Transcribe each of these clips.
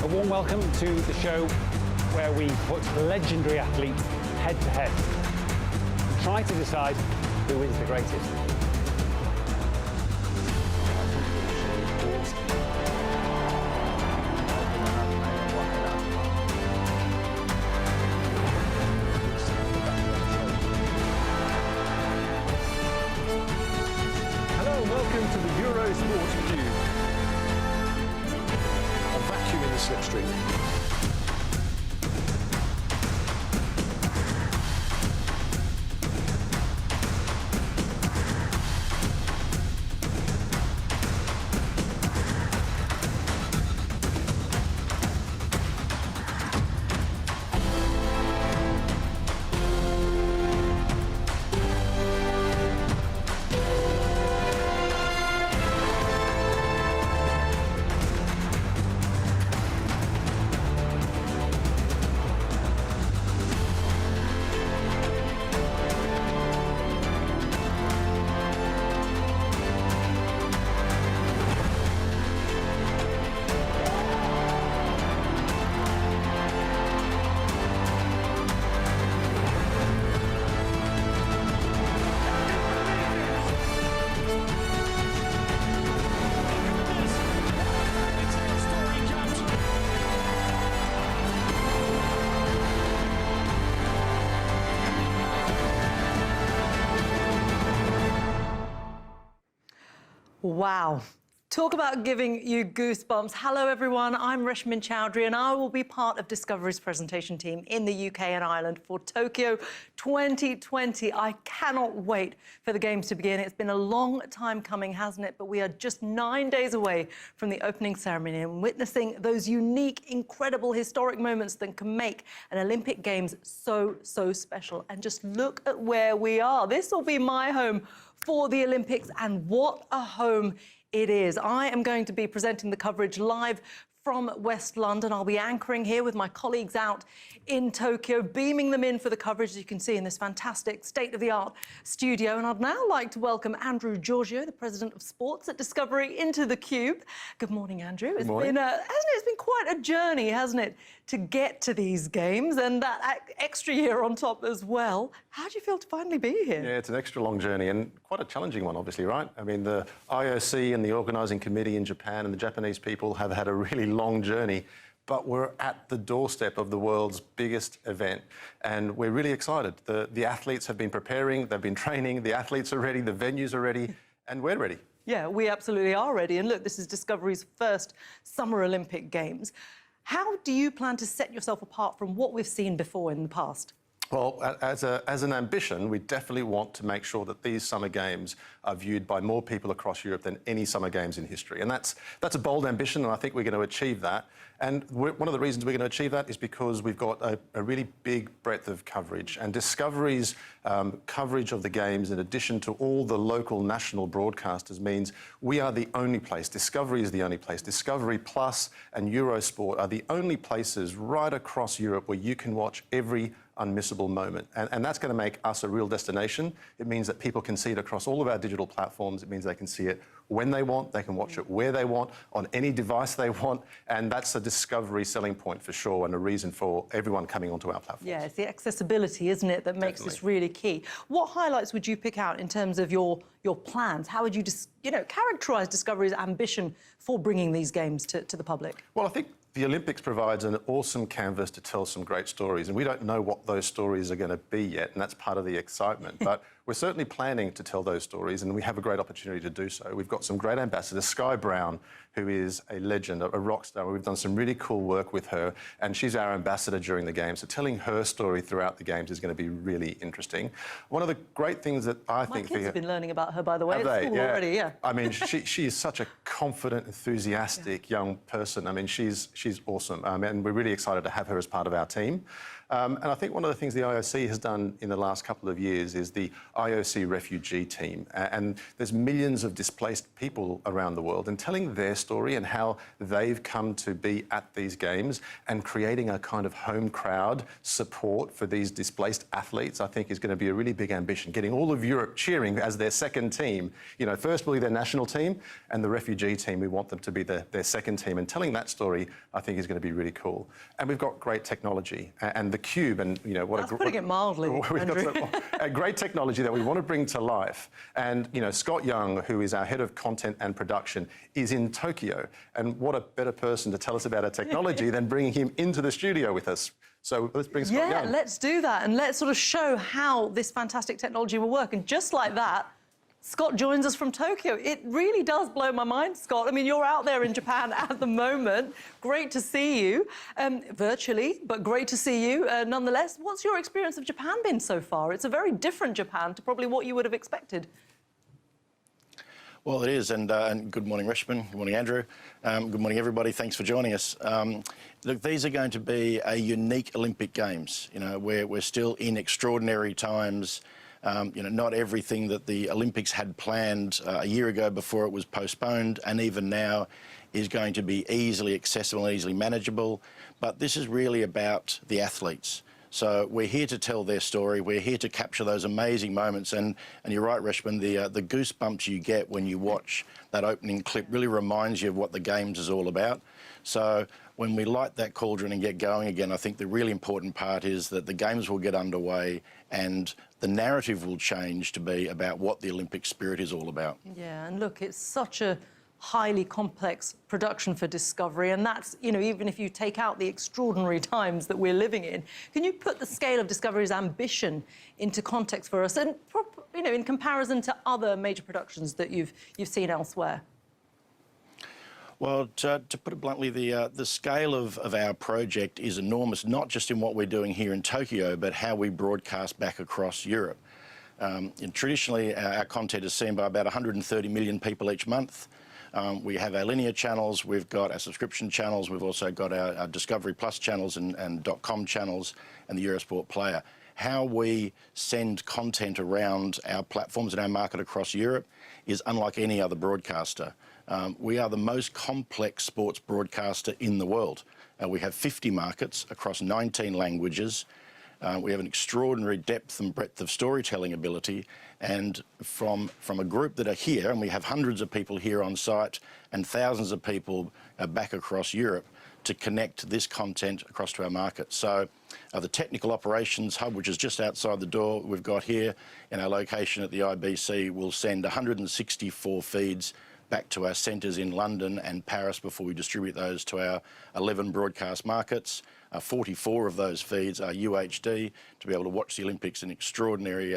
A warm welcome to the show where we put legendary athletes head to head and try to decide who is the greatest. Hello and welcome to the Eurosport Cube. A vacuum in the slipstream. Wow. Talk about giving you goosebumps. Hello, everyone. I'm Reshmin Chowdhury, and I will be part of Discovery's presentation team in the UK and Ireland for Tokyo 2020. I cannot wait for the Games to begin. It's been a long time coming, hasn't it? But we are just 9 days away from the opening ceremony and witnessing those unique, incredible, historic moments that can make an Olympic Games so, so special. And just look at where we are. This will be my home for the Olympics, and what a home it is. I am going to be presenting the coverage live from West London. I'll be anchoring here with my colleagues out in Tokyo, beaming them in for the coverage, as you can see, in this fantastic state-of-the-art studio. And I'd now like to welcome Andrew Giorgio, the President of Sports at Discovery, into the Cube. Good morning, Andrew. Good morning. It's been quite a journey, hasn't it, to get to these games, and that extra year on top as well. How do you feel to finally be here? Yeah, it's an extra long journey and quite a challenging one, obviously, right? I mean, the IOC and the organising committee in Japan and the Japanese people have had a really long journey, but we're at the doorstep of the world's biggest event, and we're really excited. The athletes have been preparing, they've been training, the athletes are ready, the venues are ready, and we're ready. Yeah, we absolutely are ready. And look, this is Discovery's first Summer Olympic Games. How do you plan to set yourself apart from what we've seen before in the past? Well, as an ambition, we definitely want to make sure that these Summer Games are viewed by more people across Europe than any Summer Games in history. And that's a bold ambition, and I think we're going to achieve that. And one of the reasons we're going to achieve that is because we've got a really big breadth of coverage. And Discovery's coverage of the Games, in addition to all the local national broadcasters, means we are the only place, Discovery is the only place, Discovery Plus and Eurosport are the only places right across Europe where you can watch every unmissable moment. And that's going to make us a real destination. It means that people can see it across all of our digital platforms. It means they can see it when they want, they can watch it where they want, on any device they want, and that's a Discovery selling point for sure, and a reason for everyone coming onto our platforms. Yeah, it's the accessibility, isn't it, that makes this really key. What highlights would you pick out in terms of your plans? How would you characterise Discovery's ambition for bringing these games to the public? Well, I think the Olympics provides an awesome canvas to tell some great stories, and we don't know what those stories are going to be yet, and that's part of the excitement. But we're certainly planning to tell those stories, and we have a great opportunity to do so. We've got some great ambassadors. Sky Brown, who is a legend, a rock star. We've done some really cool work with her, and she's our ambassador during the Games. So telling her story throughout the Games is going to be really interesting. One of the great things that I think... My kids have been learning about her, by the way, at school already, yeah. I mean, she is such a confident, enthusiastic young person. I mean, she's awesome, and we're really excited to have her as part of our team. And I think one of the things the IOC has done in the last couple of years is the IOC refugee team. And there's millions of displaced people around the world, and telling their story and how they've come to be at these games, and creating a kind of home crowd support for these displaced athletes, I think is going to be a really big ambition. Getting all of Europe cheering as their second team. You know, first will be their national team, and the refugee team, we want them to be their second team. And telling that story, I think, is going to be really cool. And we've got great technology. And the Cube, and, you know, That's putting it mildly, Andrew. We've got a great technology that we want to bring to life. And, you know, Scott Young, who is our head of content and production, is in Tokyo. And what a better person to tell us about our technology than bringing him into the studio with us. So let's bring Scott Young. Yeah, let's do that. And let's sort of show how this fantastic technology will work. And just like that, Scott joins us from Tokyo. It really does blow my mind, Scott. I mean, you're out there in Japan at the moment. Great to see you, virtually, but great to see you nonetheless. What's your experience of Japan been so far? It's a very different Japan to probably what you would have expected. Well, it is, and good morning, Reshman. Good morning, Andrew. Good morning, everybody. Thanks for joining us. Look, these are going to be a unique Olympic Games. You know, we're still in extraordinary times. You know, not everything that the Olympics had planned a year ago before it was postponed, and even now, is going to be easily accessible and easily manageable. But this is really about the athletes. So we're here to tell their story. We're here to capture those amazing moments. And you're right, Reshman, the goosebumps you get when you watch that opening clip really reminds you of what the Games is all about. So when we light that cauldron and get going again, I think the really important part is that the Games will get underway and the narrative will change to be about what the Olympic spirit is all about. Yeah, and look, it's such a highly complex production for Discovery, and that's, you know, even if you take out the extraordinary times that we're living in. Can you put the scale of Discovery's ambition into context for us, and, you know, in comparison to other major productions that you've seen elsewhere? Well, to put it bluntly, the scale of our project is enormous, not just in what we're doing here in Tokyo, but how we broadcast back across Europe. And traditionally, our content is seen by about 130 million people each month. We have our linear channels, we've got our subscription channels, we've also got our Discovery Plus channels and .com channels and the Eurosport Player. How we send content around our platforms and our market across Europe is unlike any other broadcaster. We are the most complex sports broadcaster in the world. We have 50 markets across 19 languages. We have an extraordinary depth and breadth of storytelling ability, and from a group that are here, and we have hundreds of people here on site and thousands of people back across Europe to connect this content across to our market. So the Technical Operations Hub, which is just outside the door we've got here in our location at the IBC, will send 164 feeds back to our centres in London and Paris before we distribute those to our 11 broadcast markets. 44 of those feeds are UHD to be able to watch the Olympics in extraordinary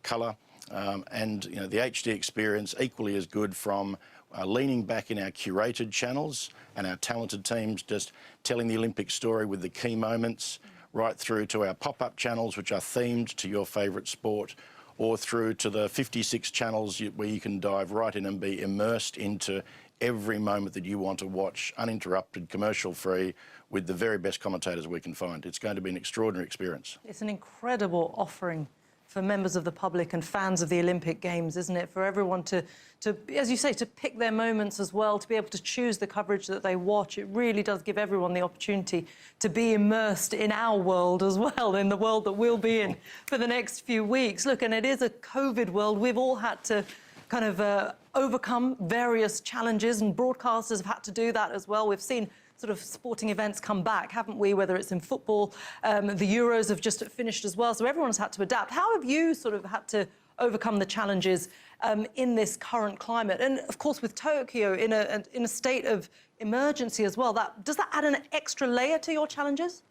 colour. And, you know, the HD experience equally as good from leaning back in our curated channels and our talented teams just telling the Olympic story with the key moments, right through to our pop-up channels which are themed to your favourite sport, or through to the 56 channels where you can dive right in and be immersed into every moment that you want to watch, uninterrupted, commercial-free, with the very best commentators we can find. It's going to be an extraordinary experience. It's an incredible offering for members of the public and fans of the Olympic Games, isn't it? For everyone to, as you say, to pick their moments as well, to be able to choose the coverage that they watch. It really does give everyone the opportunity to be immersed in our world as well, in the world that we'll be in for the next few weeks. Look, and it is a COVID world. We've all had to kind of overcome various challenges, and broadcasters have had to do that as well. We've seen sort of sporting events come back, haven't we? Whether it's in football, the Euros have just finished as well, so everyone's had to adapt. How have you sort of had to overcome the challenges in this current climate? And of course, with Tokyo in a state of emergency as well, does that add an extra layer to your challenges?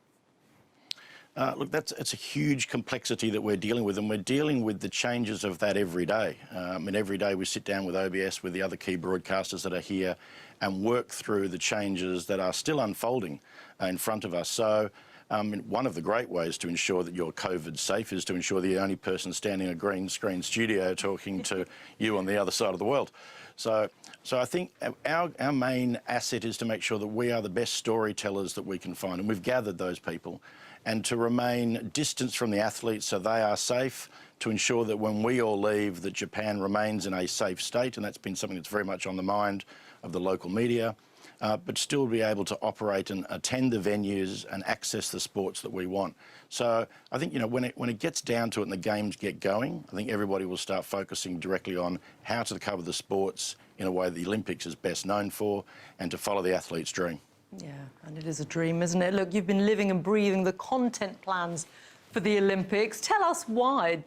Look, it's a huge complexity that we're dealing with, and we're dealing with the changes of that every day. I mean, every day we sit down with OBS, with the other key broadcasters that are here, and work through the changes that are still unfolding in front of us. So one of the great ways to ensure that you're COVID safe is to ensure the only person standing in a green screen studio talking to you on the other side of the world. So I think our main asset is to make sure that we are the best storytellers that we can find, and we've gathered those people, and to remain distanced from the athletes so they are safe, to ensure that when we all leave, that Japan remains in a safe state, and that's been something that's very much on the mind of the local media, but still be able to operate and attend the venues and access the sports that we want. So I think, when it gets down to it and the games get going, I think everybody will start focusing directly on how to cover the sports in a way the Olympics is best known for, and to follow the athlete's dream. Yeah, and it is a dream, isn't it? Look, you've been living and breathing the content plans for the Olympics. Tell us why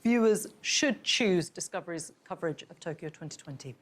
viewers should choose Discovery's coverage of Tokyo 2020.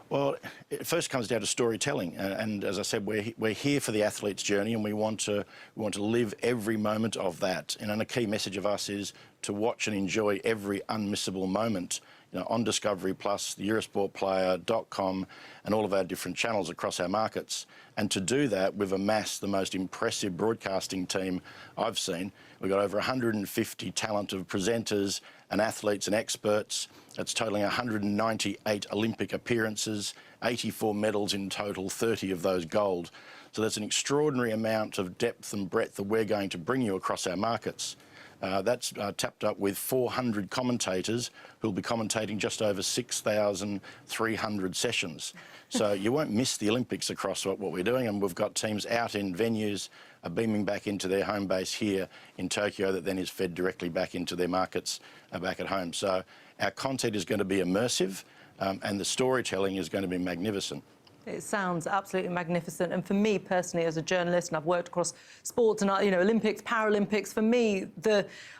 Well, it first comes down to storytelling, and as I said, we're here for the athlete's journey, and we want to live every moment of that. And a key message of us is to watch and enjoy every unmissable moment, on Discovery Plus, the Eurosportplayer.com, and all of our different channels across our markets. And to do that, we've amassed the most impressive broadcasting team I've seen. We've got over 150 talented presenters and athletes and experts. That's totaling 198 Olympic appearances, 84 medals in total, 30 of those gold. So that's an extraordinary amount of depth and breadth that we're going to bring you across our markets. That's tapped up with 400 commentators who'll be commentating just over 6,300 sessions. So you won't miss the Olympics across what we're doing, and we've got teams out in venues beaming back into their home base here in Tokyo that then is fed directly back into their markets back at home. So our content is going to be immersive, and the storytelling is going to be magnificent. It sounds absolutely magnificent. And for me personally, as a journalist, and I've worked across sports and, Olympics, Paralympics, for me,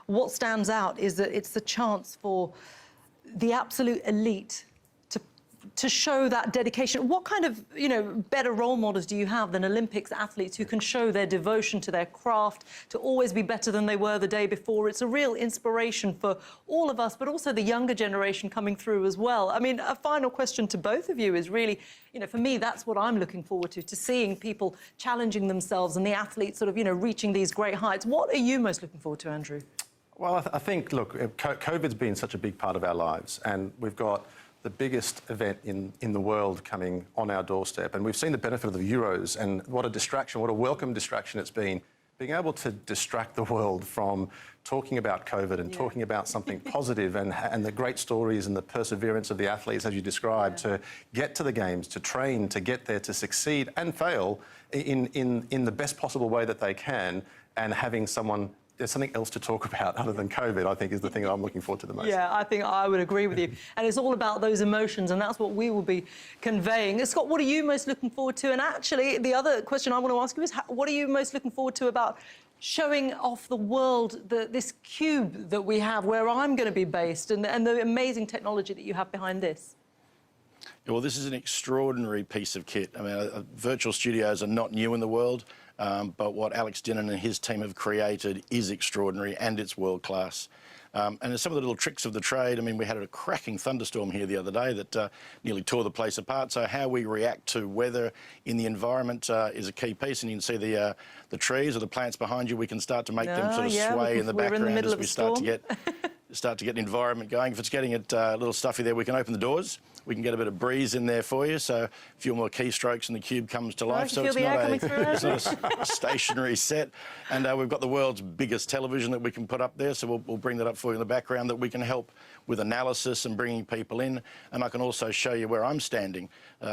what stands out is that it's the chance for the absolute elite to show that dedication. What kind of, better role models do you have than Olympics athletes who can show their devotion to their craft, to always be better than they were the day before? It's a real inspiration for all of us, but also the younger generation coming through as well. I mean, a final question to both of you is really, for me, that's what I'm looking forward to seeing people challenging themselves and the athletes sort of, reaching these great heights. What are you most looking forward to, Andrew? Well, I think, look, COVID's been such a big part of our lives, and we've got the biggest event in the world coming on our doorstep. And we've seen the benefit of the Euros, and what a distraction, what a welcome distraction it's been, being able to distract the world from talking about COVID and talking about something positive and the great stories and the perseverance of the athletes, as you described, to get to the games, to train, to get there, to succeed and fail in the best possible way that they can, and having there's something else to talk about other than COVID, I think, is the thing that I'm looking forward to the most. Yeah, I think I would agree with you. And it's all about those emotions, and that's what we will be conveying. Scott, what are you most looking forward to? And actually, the other question I want to ask you is, what are you most looking forward to about showing off the world this cube that we have, where I'm going to be based, and the amazing technology that you have behind this? Well, this is an extraordinary piece of kit. I mean, virtual studios are not new in the world, but what Alex Dinnan and his team have created is extraordinary, and it's world class. And there's some of the little tricks of the trade. I mean, we had a cracking thunderstorm here the other day that nearly tore the place apart. So how we react to weather in the environment is a key piece. And you can see the trees or the plants behind you. We can start to make them sort of sway in the background as we start to get the environment going. If it's getting it a little stuffy there, we can open the doors. We can get a bit of breeze in there for you, so a few more keystrokes and the cube comes to life. So it's not a stationary set. And we've got the world's biggest television that we can put up there, so we'll bring that up for you in the background, that we can help with analysis and bringing people in. And I can also show you where I'm standing.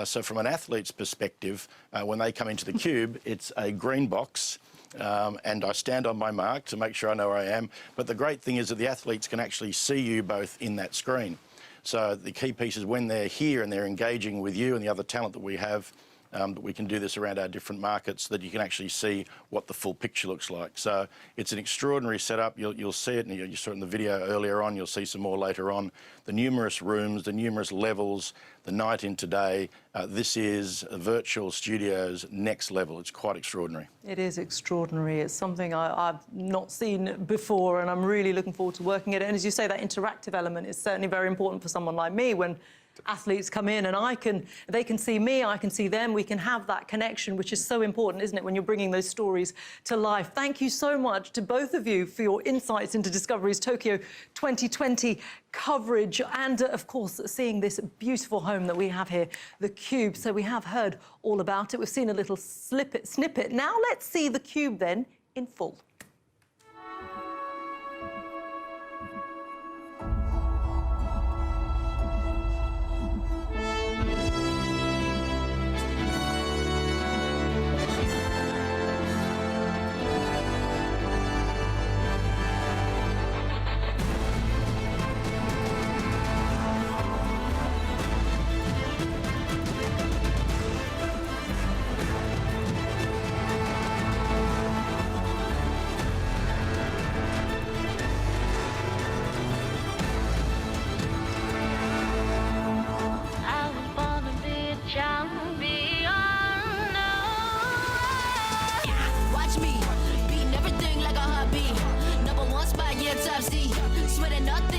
So from an athlete's perspective, when they come into the cube, it's a green box. And I stand on my mark to make sure I know where I am. But the great thing is that the athletes can actually see you both in that screen. So the key piece is when they're here and they're engaging with you and the other talent that we have, that we can do this around our different markets, that you can actually see what the full picture looks like. So it's an extraordinary setup. You'll see it, and you saw it in the video earlier on. You'll see some more later on. The numerous rooms, the numerous levels, the night in today. This is Virtual Studios next level. It's quite extraordinary. It is extraordinary. It's something I've not seen before, and I'm really looking forward to working it. And as you say, that interactive element is certainly very important for someone like me when athletes come in and they can see me, I can see them, we can have that connection, which is so important, isn't it, when you're bringing those stories to life. Thank you so much to both of you for your insights into Discovery's Tokyo 2020 coverage and, of course, seeing this beautiful home that we have here, the Cube. So we have heard all about it. We've seen a little snippet. Now let's see the Cube then in full. nothing.